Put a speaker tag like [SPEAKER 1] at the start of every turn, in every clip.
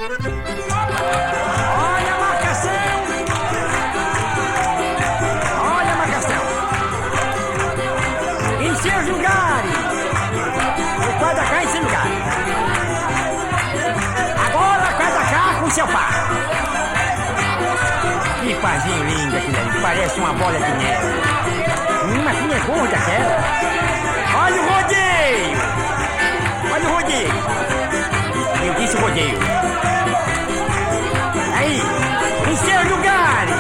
[SPEAKER 1] Olha a marcação! Olha a marcação! Em seus lugares! O quadra cá em seu lugar! Agora quadra cá com seu par! Que parzinho lindo aquilo ali, parece uma bola de neve! Mas que é gorda aquela! Olha o rodeio! Olha o rodeio! Eu disse rodeio! Aí, em seus lugares!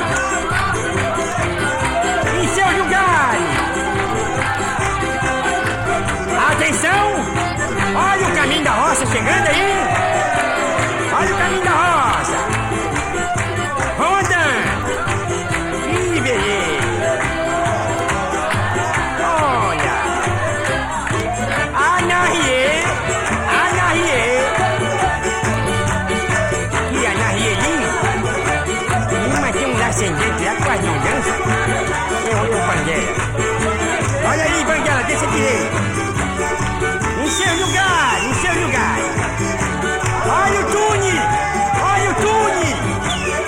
[SPEAKER 1] Em seus lugares! Atenção! Olha o caminho da roça chegando aí! Olha o caminho da roça! Vamos andando! Ih, beleza! Olha! Anahie! Anahie! Que anahiezinho! Mas tem um ascendente lá, quase não dança! Eu Banguela! Olha aí, Banguela, deixa direito! Em seu lugar, em seu lugar! Olha o túnel! Olha o túnel!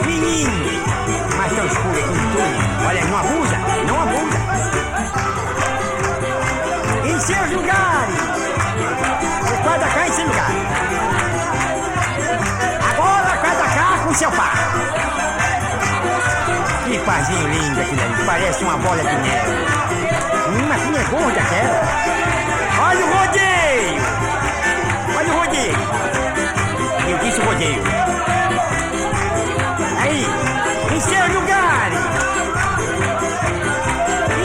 [SPEAKER 1] Menino! Mas tão escuro aqui no túnel! Olha, não abusa! Não abusa! Em seus lugares! O quadra cá em seu lugar! Agora quadra cá com seu par! Que parzinho lindo aquilo ali! Parece uma bola de neve! Mas que é gorda aquela! Olha o rodeio! Olha o rodeio! Eu disse rodeio! Aí, em seus lugares!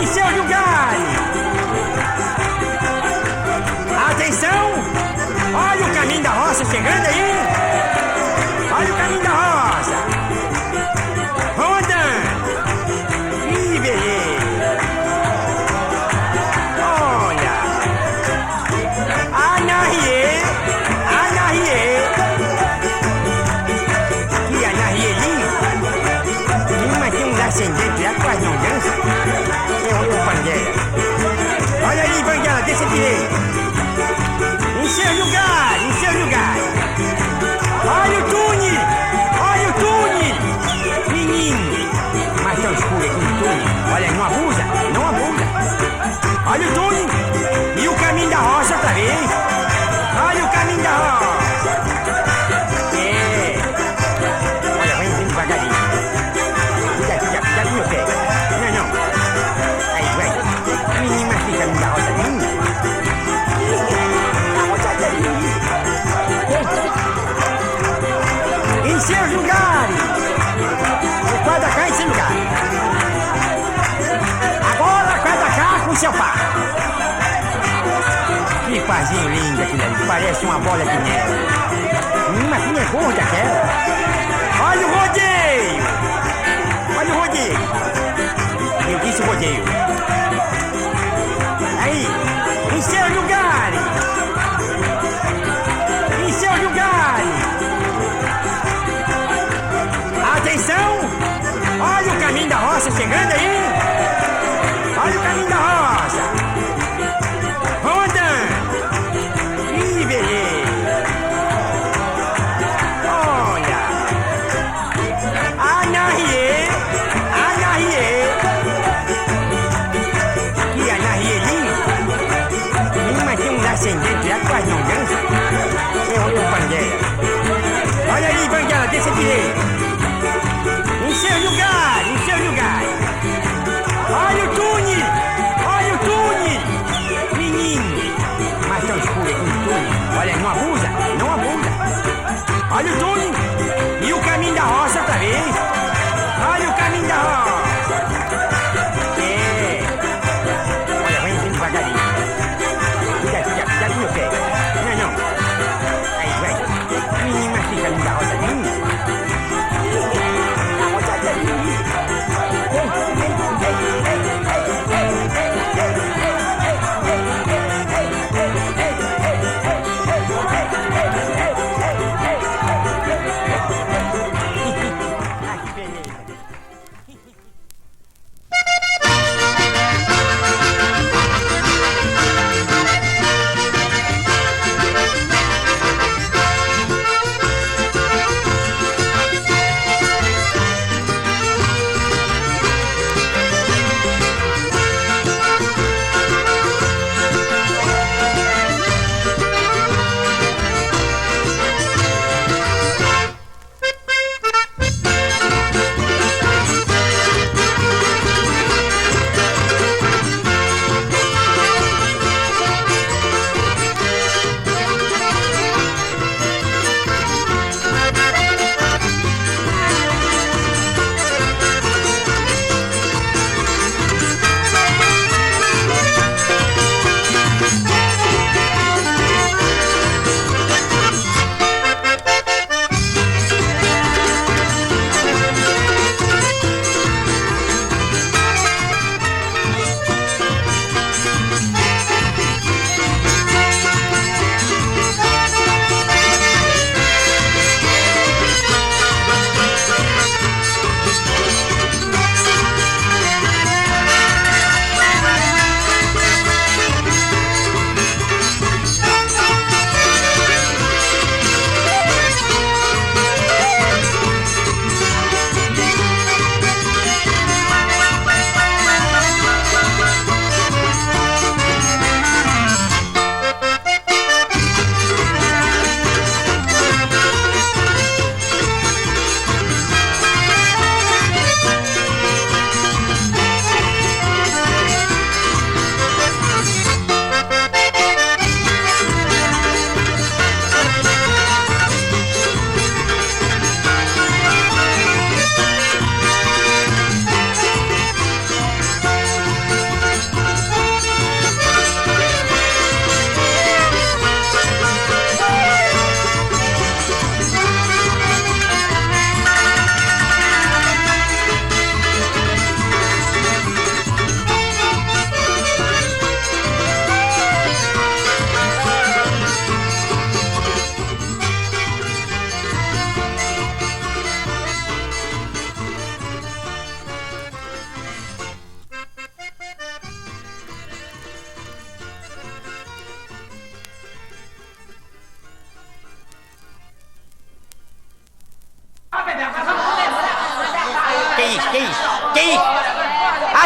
[SPEAKER 1] Em seus lugares! Atenção! Olha o caminho da roça chegando aí! Olha o caminho da roça! Vamos andando! Ih, beleza! Olha! Anahie! Anahie! Que anahiezinho! Mas tem um ascendente lá, quase não dança! Eu Banguela! Olha aí, Banguela, deixa direito! Em seu lugar, em seu lugar! Olha o túnel! Olha o túnel! Menino! Mas tão escuro aqui no túnel! Olha, não abusa! Não abusa! Olha o túnel! E o caminho da roça outra vez! Olha o caminho da roça! É! Olha, vai indo devagarinho! Cuidado do meu pé! Não, não! Aí, vai! Menino, mas que caminho da roça lindo! Em seus lugares! O quadra cá em seu lugar! Agora quadra cá com seu par! Que parzinho lindo aquilo ali! Parece uma bola de neve! Mas que é gorda aquela! Olha o rodeio! Olha o rodeio! Eu disse rodeio! Aí, em seus lugares! Em seus lugares! Atenção! Olha o caminho da roça chegando aí! Olha o caminho da roça! Vamos andando! Ih, beleza! Olha! Anahie! Anahie!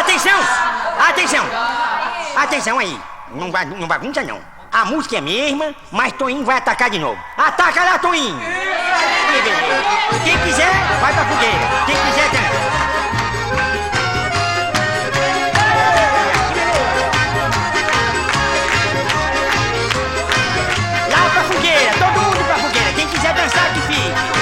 [SPEAKER 1] Atenção! Atenção! Atenção aí! Não bagunça não. A música é mesma, mas Toinho vai atacar de novo. Ataca lá, Toinho! Quem quiser, vai pra fogueira. Quem quiser, dança. Lá pra fogueira, todo mundo pra fogueira. Quem quiser dançar, que fique.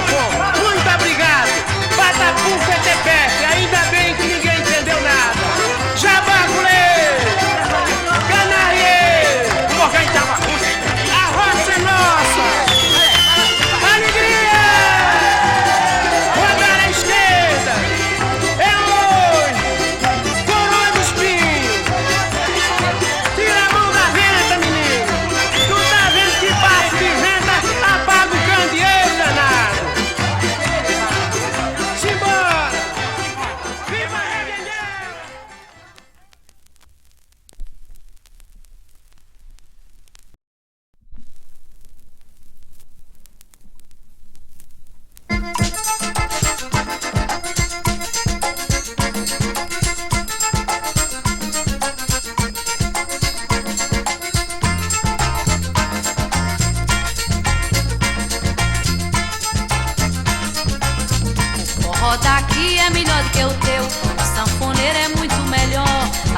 [SPEAKER 2] Fofo. Muito obrigado. Batapu Fetepefe. Ainda bem que ninguém entendeu nada. Jabagulê. Canarieiro.
[SPEAKER 1] Organizava.
[SPEAKER 2] A roça é nossa. Alegria. Rodar à esquerda. É hoje. Coroa do espinho. Tira a mão da venta, menino. Tu tá vendo que passo de venta apaga o candeeiro danado. Simbora. Viva a Rebelião.
[SPEAKER 3] Forró daqui é melhor do que o teu, o sanfoneiro é muito melhor.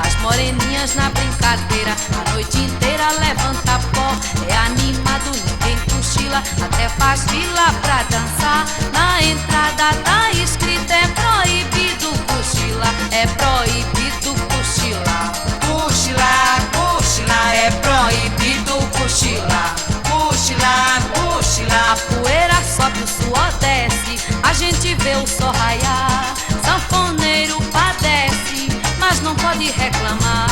[SPEAKER 3] As moreninhas na brincadeira, a noite inteira levanta pó. É animado, ninguém cochila, até faz fila pra dançar. Na entrada tá escrito, é proibido cochila, é proibido cochilar. Cochilar, cochilar, é proibido cochilar. Cochilar, cochilar, a poeira sobe, o suor desce, a gente vê o sol raiar. Sanfoneiro padece, mas não pode reclamar.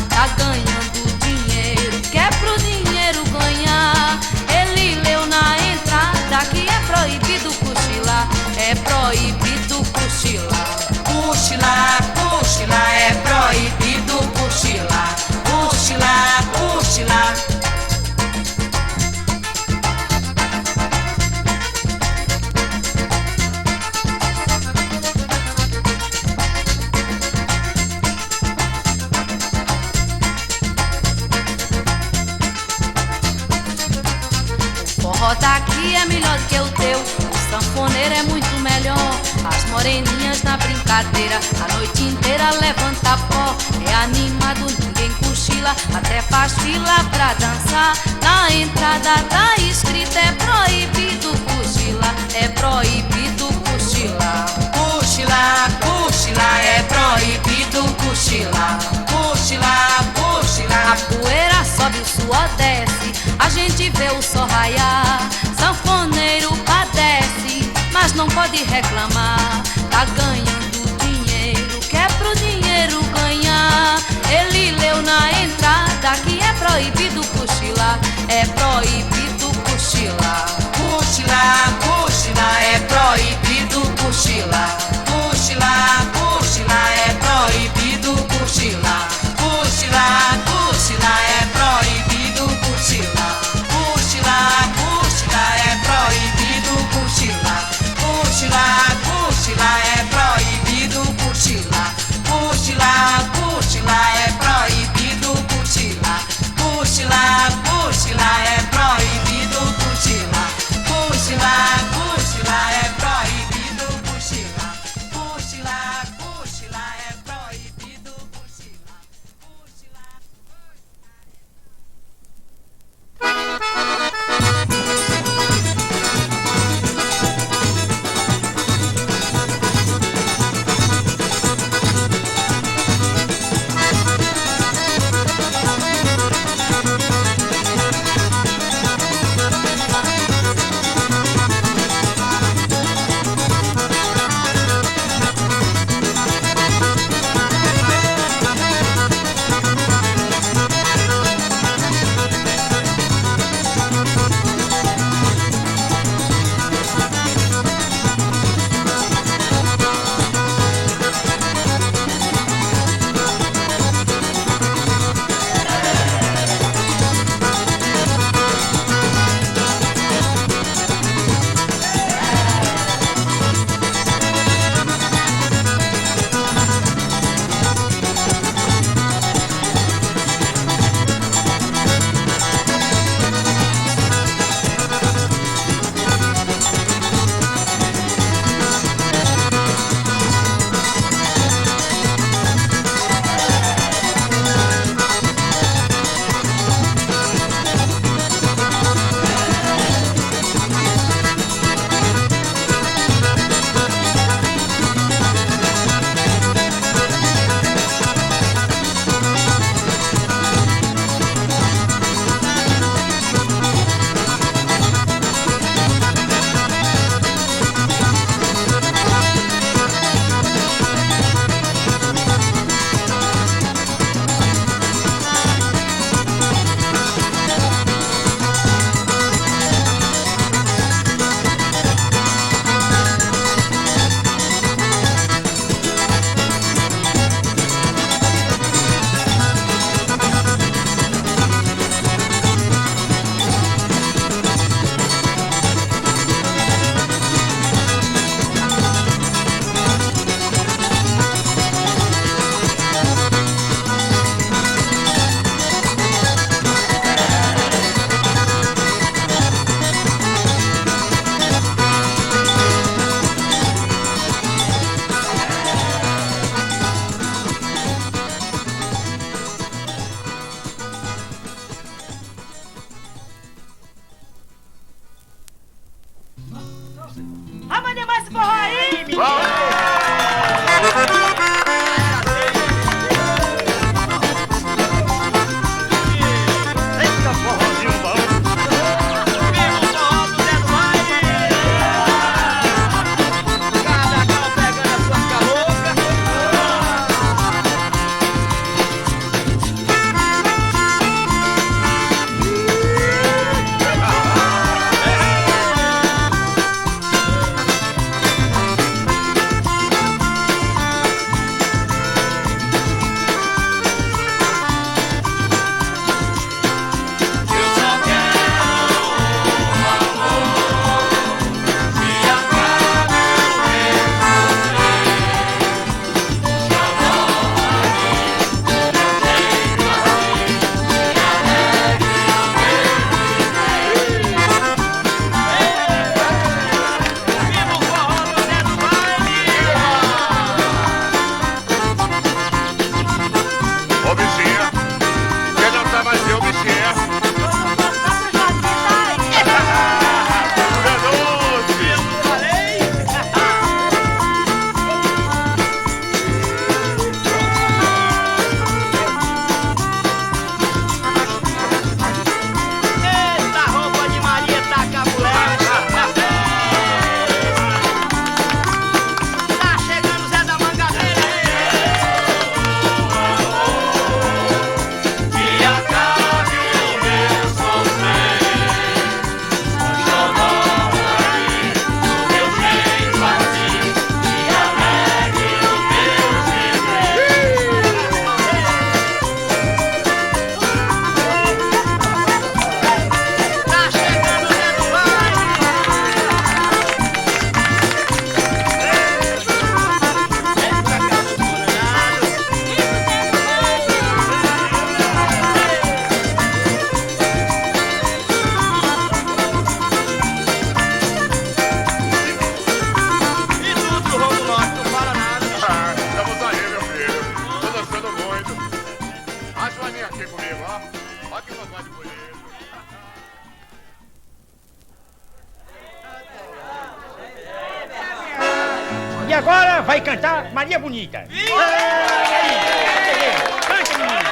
[SPEAKER 3] Tá ganhando dinheiro, quer pro dinheiro ganhar. Ele leu na entrada que é proibido cochilar, é proibido cochilar. Cochilar, cochilar, é proibido cochilar. Cochilar, cochilar. Forró daqui é melhor do que o teu, o sanfoneiro é muito melhor. As moreninhas na brincadeira, a noite inteira levanta pó. É animado, ninguém cochila, até faz fila pra dançar. Na entrada tá escrito, é proibido cochilar, é proibido cochilar. Cochilar, cochilar, é proibido cochilar. Cochilar, cochilar, a poeira sobe, o suor desce, a gente vê o sol raiar. Sanfoneiro padece, mas não pode reclamar. Tá ganhando dinheiro, quer pro dinheiro ganhar. Ele leu na entrada que é proibido cochilar, é proibido cochilar. Cochilar, cochilar, é proibido cochilar. Cochilar, cochilar, é proibido cochilar. Cochilar, cochilar, é proibido cochilar. Cochilar, cochilar, é proibido cochilar. Cochilar, cochilar, é proibido cochilar. Cochilar, cochilar, é proibido cochilar. Cochilar, cochilar, é proibido cochilar. Cochilar, cochilar, é proibido cochilar. Cochilar, cochilar, é proibido cochilar. Cochilar.
[SPEAKER 2] Vamos animar esse forró aí, menino!
[SPEAKER 1] Eita, forrozinho bom.
[SPEAKER 2] Viva o forró do Zé do Baile! Cada qual pegando a sua calouca. Viva o forró do Zé do Baile!
[SPEAKER 4] Ô bichinha, quer dançar mais eu, bichinha? É doce!
[SPEAKER 2] Falei! Eita, roupa de Maria taca a mulher! Tá chegando o Zé da Mangabeira!
[SPEAKER 4] Que acabe o meu sofrer, xodó aí, do meu jeito assim, que alegre o meu viver.
[SPEAKER 2] Tá chegando o Zé do E tudo do Rio do Norte, não fala nada.
[SPEAKER 4] Ah, estamos aí, meu filho. Tô dançando muito. A Joaninha aqui comigo, ó. Olha que pagode bonito.
[SPEAKER 1] E agora vai cantar Maria Bonita. Canta, menino.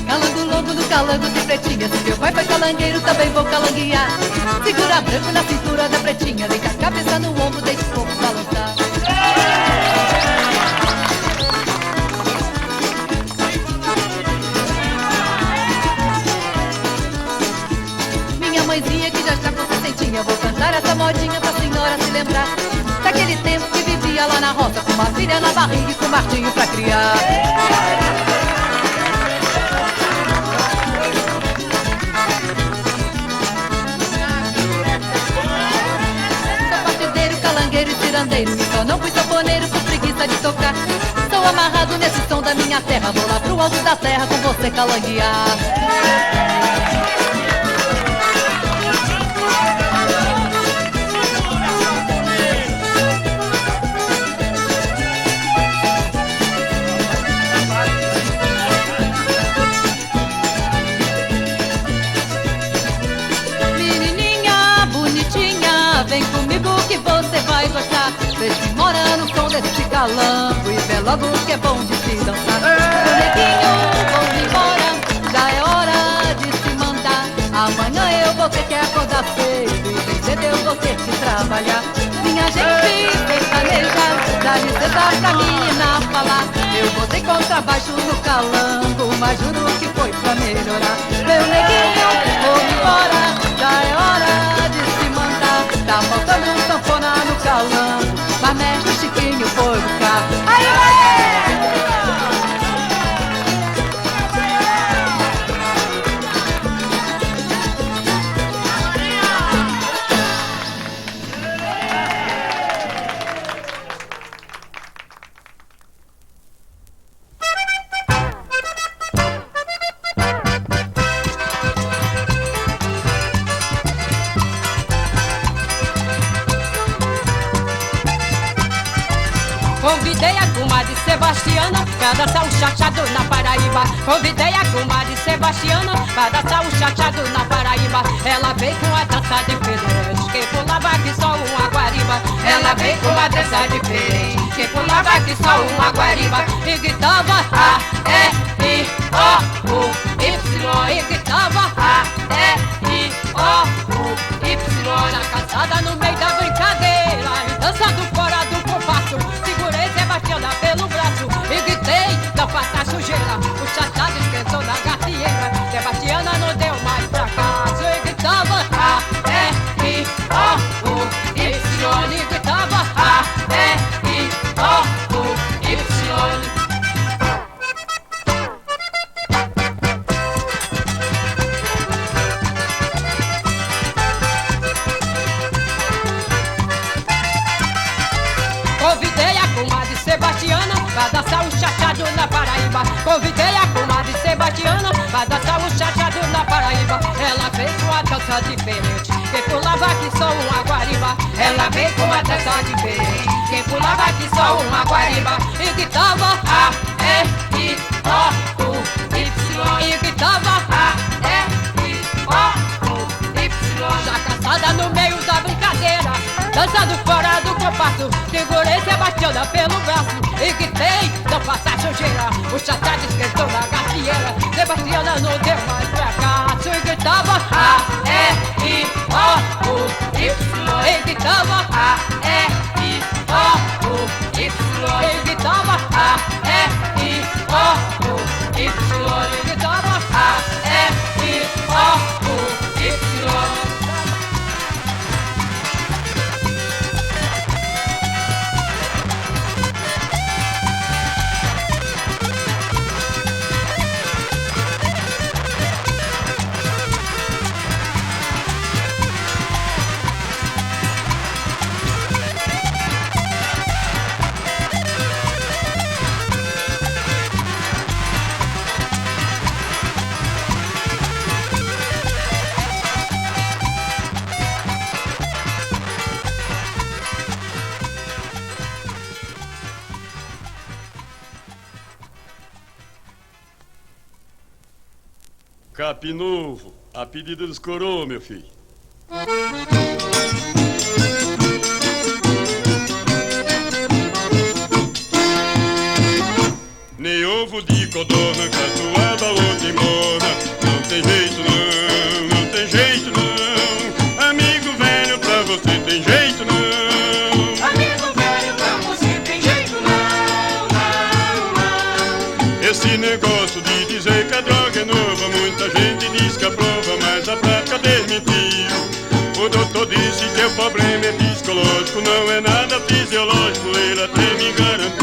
[SPEAKER 3] Calango longo no calango de pretinha. Se meu pai foi calangueiro, também vou calanguear. Segura branco na cintura da pretinha. Deita a cabeça no ombro, deixa o corpo balançar. Minha mãezinha que já está com sessentinha. Vou cantar essa modinha pra senhora se lembrar daquele tempo que vivia lá na roça, com uma filha na barriga e com um martinho pra criar. Sou partideiro, calangueiro e cirandeiro, e só não fui sanfoneiro por preguiça de tocar. Sou amarrado nesse som da minha terra, vou lá pro alto da terra com você calanguear. Menininha bonitinha, vem comigo que você vai gostar. Deixe mora no som desse calango e vê logo que é bom de se dançar. Bonequinho, vamos embora, já é hora de se mandar. Amanhã eu vou ter que acordar cedo e bem cedo eu vou ter que trabalhar. Minha gente sertaneja, dá licença pra menina falar. Eu botei contrabaixo no calango, mas juro que foi pra melhorar. Meu neguinho, vou embora, já é hora de se mandar. Tá faltando sanfona no calango, mas mestre Chiquinho foi buscar. Aí,
[SPEAKER 5] pra dançar o chachado na Paraíba. Convidei a comadre Sebastiana pra dançar o chachado na Paraíba. Ela veio com a dança diferente, que pulava que só uma guariba. Ela veio com a dança diferente, que pulava que só uma guariba. E gritava A, E, I, O, U, Y. E gritava A, E, I, O, U, Y. Já cansada no meio da brincadeira e dançando fora do compasso, segurei Sebastiana pelo braço e gritei, não faça sujeira. O chachado esquentou na gafieira, Sebastiana não deu mais fracasso. E gritava A, E, I, O, U, Y. E gritava A, E, I, O, U, Y. Convidei a comadre Sebastiana pra dançar o chachado na Paraíba. Convidei a comadre Sebastiana pra dançar o chachado na Paraíba. Ela veio com a dança diferente, quem pulava que só uma guariba. Ela veio com a dança diferente, quem pulava que só uma guariba. E gritava A, E, I, O, U, Y. E gritava A, E, I, O, U, Y. Já cansada no meio da brincadeira, dançando fora do compasso, segurei Sebastiana pelo braço e gritei, não faça sujeira. O chachado esquentou na gafieira, Sebastiana não deu mais fracasso. E gritava A, E, I, O, U, Y. E gritava A, E, I, O, U, Y. E gritava A, E, I, O, U, Y. E gritava A, E, I, O, U, Y.
[SPEAKER 6] Capim Novo, a pedido dos coroa, meu filho. Nem ovo de codorna, catuaba ou timona. Não tem jeito não, não tem jeito não. Amigo velho, pra você tem jeito não.
[SPEAKER 4] Amigo velho, pra você tem jeito não, não, não.
[SPEAKER 6] Esse negócio de dizer que a droga é nova, muita gente diz que aprova, mas a prática desmentiu. O doutor disse que o problema é psicológico, não é nada fisiológico, ele até me garantiu.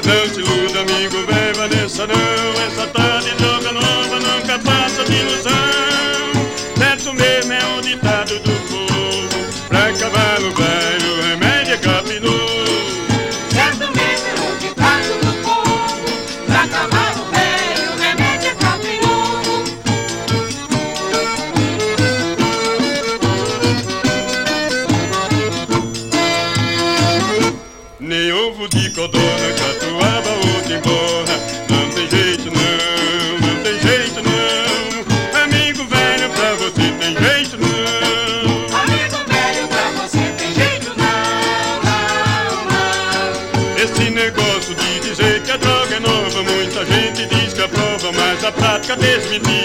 [SPEAKER 6] Não se iluda, amigo velho, Vanessa não, essa tal de droga nova nunca passa de ilusão. Certo mesmo é um ditado do povo, pra cavalo velho o remédio é Capim Novo.
[SPEAKER 4] Certo mesmo é um ditado do povo, pra cavalo velho o remédio é Capim Novo.
[SPEAKER 6] Nem ovo de codorna, catuaba ou timbona. Não tem jeito não, não tem jeito não. Amigo velho, pra você tem jeito não.
[SPEAKER 4] Amigo velho, pra você tem jeito não, não, não.
[SPEAKER 6] Esse negócio de dizer que a droga é nova, muita gente diz que aprova, mas a prática desmentiu.